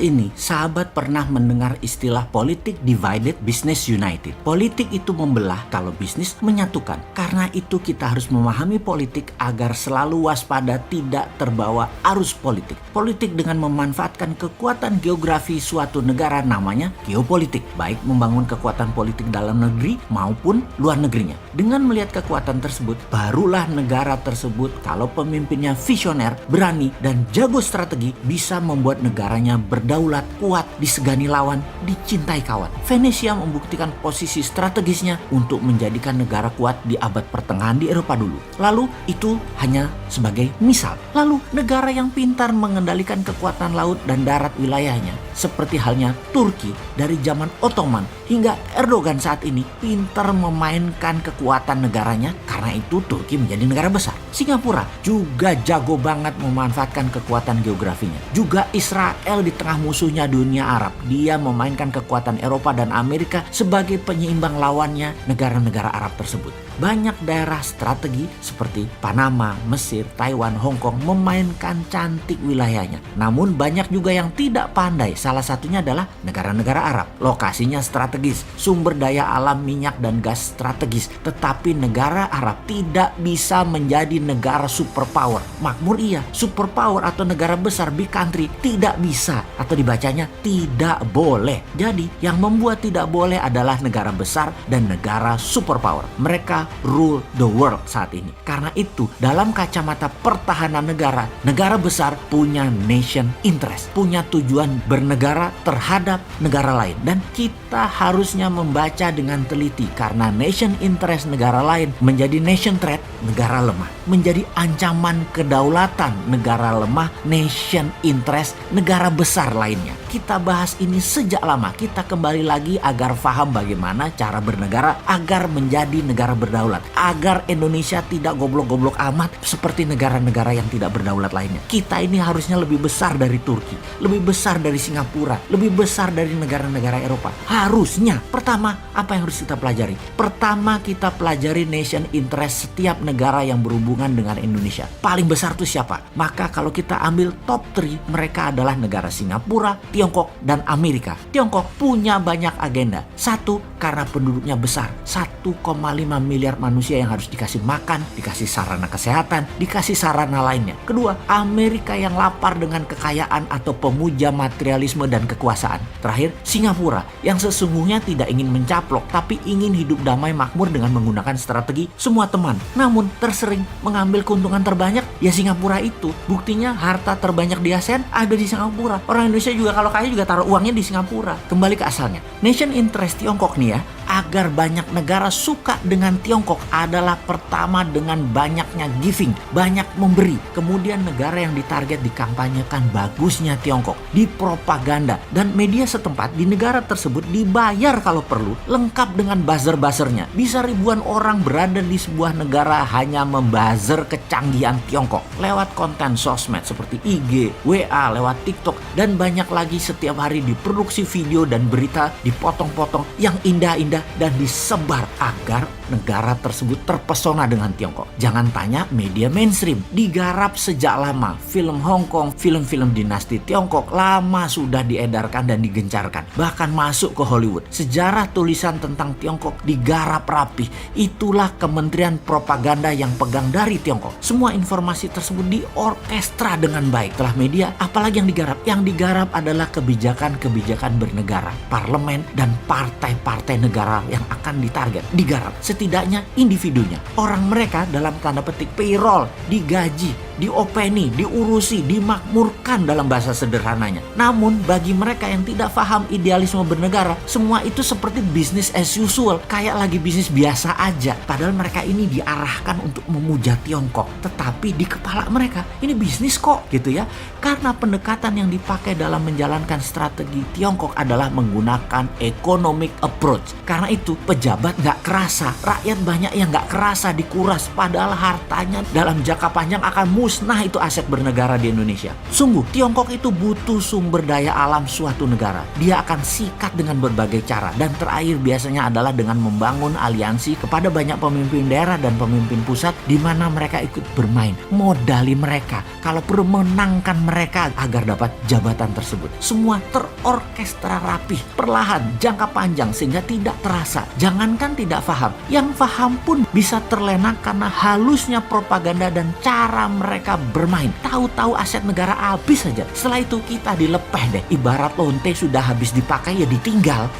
ini, sahabat pernah mendengar istilah politik divided, business united. Politik itu membelah, kalau bisnis menyatukan. Karena itu kita harus memahami politik agar selalu waspada tidak terbawa arus politik. Politik dengan memanfaatkan kekuatan geografi suatu negara namanya geopolitik. Baik membangun kekuatan politik dalam negeri maupun luar negerinya. Dengan melihat kekuatan tersebut, barulah negara tersebut kalau pemimpinnya visioner, berani, dan jago strategi bisa membuat negaranya berdaulat, kuat, disegani lawan, dicintai kawan. Venesia membuktikan posisi strategisnya untuk menjadikan negara kuat di abad pertengahan di Eropa dulu. Lalu itu hanya sebagai misal. Lalu negara yang pintar mengendalikan kekuatan laut dan darat wilayahnya, seperti halnya Turki dari zaman Ottoman hingga Erdogan saat ini, pintar memainkan kekuatan negaranya. Karena itu Turki menjadi negara besar. Singapura juga jago banget memanfaatkan kekuatan geografinya. Juga Israel di tengah musuhnya dunia Arab, dia memainkan kekuatan Eropa dan Amerika sebagai penyeimbang lawannya negara-negara Arab tersebut. Banyak daerah strategi seperti Panama, Mesir, Taiwan, Hong Kong memainkan cantik wilayahnya. Namun banyak juga yang tidak pandai. Salah satunya adalah negara-negara Arab. Lokasinya strategis, sumber daya alam minyak dan gas strategis. Tetapi negara Arab tidak bisa menjadi negara superpower. Makmur iya, superpower atau negara besar, big country, tidak bisa, atau dibacanya tidak boleh. Jadi yang membuat tidak boleh adalah negara besar dan negara superpower. Mereka rule the world saat ini. Karena itu dalam kacamata pertahanan negara, negara besar punya nation interest, punya tujuan bernegara terhadap negara lain. Dan kita harusnya membaca dengan teliti, karena nation interest negara lain menjadi nation threat, negara lemah. Menjadi ancaman kedaulatan, negara lemah, nation interest negara besar lainnya. Kita bahas ini sejak lama. Kita kembali lagi agar paham bagaimana cara bernegara agar menjadi negara berdaulat. Agar Indonesia tidak goblok-goblok amat seperti negara-negara yang tidak berdaulat lainnya. Kita ini harusnya lebih besar dari Turki, lebih besar dari Singapura, lebih besar dari negara-negara Eropa. Harusnya. Pertama, apa yang harus kita pelajari? Pertama, kita pelajari nation interest setiap negara yang berhubungan dengan Indonesia. Paling besar itu siapa? Maka kalau kita ambil top 3, mereka adalah negara Singapura, Tiongkok, dan Amerika. Tiongkok punya banyak agenda. Satu, karena penduduknya besar. 1,5 miliar manusia yang harus dikasih makan, dikasih sarana kesehatan, dikasih sarana lainnya. Kedua, Amerika yang lapar dengan kekayaan atau pemuja materialisme dan kekuasaan. Terakhir, Singapura yang sesungguhnya tidak ingin mencaplok, tapi ingin hidup damai makmur dengan menggunakan strategi semua teman. Namun tersering mengambil keuntungan terbanyak, ya Singapura itu. Buktinya harta terbanyak di ASEAN ada di Singapura. Orang Indonesia juga kalau kaya juga taruh uangnya di Singapura. Kembali ke asalnya. Nation interest Tiongkok nih ya, agar banyak negara suka dengan Tiongkok adalah pertama dengan banyaknya giving, banyak memberi. Kemudian negara yang ditarget dikampanyekan bagusnya Tiongkok, dipropaganda, dan media setempat di negara tersebut dibayar kalau perlu, lengkap dengan buzzer-buzzernya. Bisa ribuan orang berada di sebuah negara hanya membuzzer kecanggihan Tiongkok lewat konten sosmed seperti IG, WA, lewat TikTok, dan banyak lagi. Setiap hari diproduksi video dan berita, dipotong-potong yang indah-indah dan disebar agar negara tersebut terpesona dengan Tiongkok. Jangan tanya media mainstream, digarap sejak lama. Film Hong Kong, film-film dinasti Tiongkok lama sudah diedarkan dan digencarkan, bahkan masuk ke Hollywood. Sejarah tulisan tentang Tiongkok digarap rapih. Itulah Kementerian Propaganda yang pegang dari Tiongkok. Semua informasi tersebut diorkestra dengan baik. Setelah media, apalagi yang digarap? Yang digarap adalah kebijakan-kebijakan bernegara, parlemen, dan partai-partai negara yang akan ditarget. Digarap setidaknya individunya. Orang mereka dalam tanda petik payroll, digaji, diopeni, diurusi, dimakmurkan dalam bahasa sederhananya. Namun bagi mereka yang tidak paham idealisme bernegara, semua itu seperti business as usual, kayak lagi bisnis biasa aja. Padahal mereka ini diarahkan untuk memuja Tiongkok, tetapi di kepala mereka ini bisnis kok gitu ya. Karena pendekatan yang dipakai dalam menjalankan strategi Tiongkok adalah menggunakan economic approach. Karena itu pejabat gak kerasa, rakyat banyak yang gak kerasa dikuras, padahal hartanya dalam jangka panjang akan musnah itu aset bernegara di Indonesia. Sungguh, Tiongkok itu butuh sumber daya alam suatu negara. Dia akan sikat dengan berbagai cara. Dan terakhir biasanya adalah dengan membangun aliansi kepada banyak pemimpin daerah dan pemimpin pusat di mana mereka ikut bermain. Modali mereka, kalau perlu menangkan mereka agar dapat jabatan tersebut. Semua terorkestra rapih, perlahan, jangka panjang sehingga tidak terasa. Jangankan tidak paham, yang paham pun bisa terlena karena halusnya propaganda dan cara mereka bermain. Tahu-tahu aset negara habis saja. Setelah itu kita dilepeh deh. Ibarat lonte sudah habis dipakai ya ditinggal.